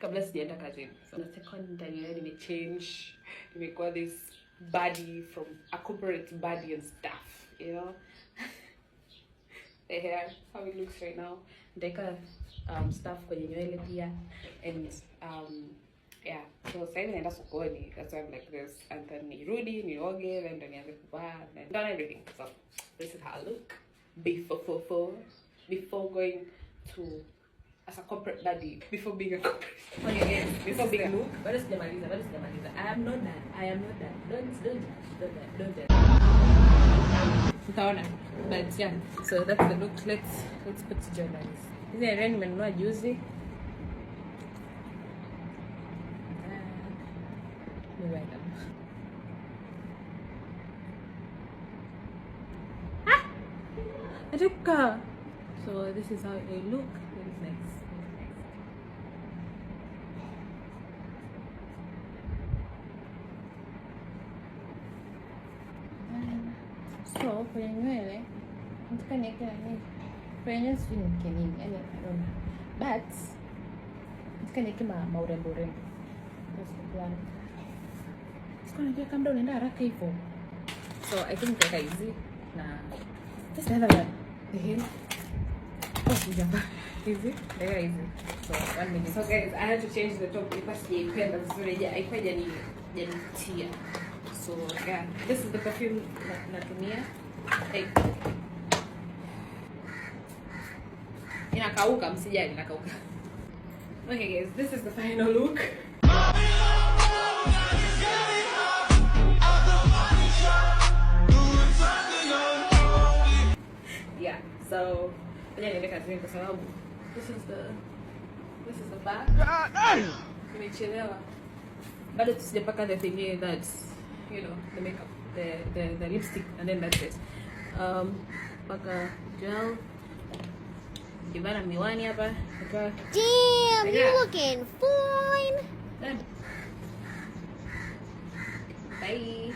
kabla sijaenda kazini. So the second time nimechange, nimekuwa this body from a corporate body and stuff, you know. The hair, how it looks right now. Ndeka stuff kwenye nywele pia, and yeah, so sasa naenda sokoni. That's why I'm like this. And then nirudi, nioge, then nianze kuvaa, and done everything. So this is how I look before going to as a corporate body, before being a corporate. Okay, yes, before being a look. But it's the Marisa. I am not that. Don't judge. But yeah, so that's the look. Let's put to journals. This is a ring nimenunua juzi. So this is how they look. Very nice. So kwenye nywele nataka niweke nini? Kwenye nywele sijui niweke nini, yani I don't know. But nataka niweke maurembo. That's the plan. Siko najua kama unaenda haraka hivyo. So I think nitaweka hizi na just the other one. The hell. Easy. There easy. So 1 minute. So guys, I had to change the top because sijaipenda vizuri. Haikuja janitia. So yeah, this is the perfume natumia. Hey. Inakauka, msijali inakauka. Okay guys, this is the final look. Yeah, so this is the back. Nimechelewa. Bado tusijapaka the thing that's, you know, the makeup, the lipstick, and then that's it. Paka gel. Kivana miwani hapa. Damn, you're looking fine. Good. Bye.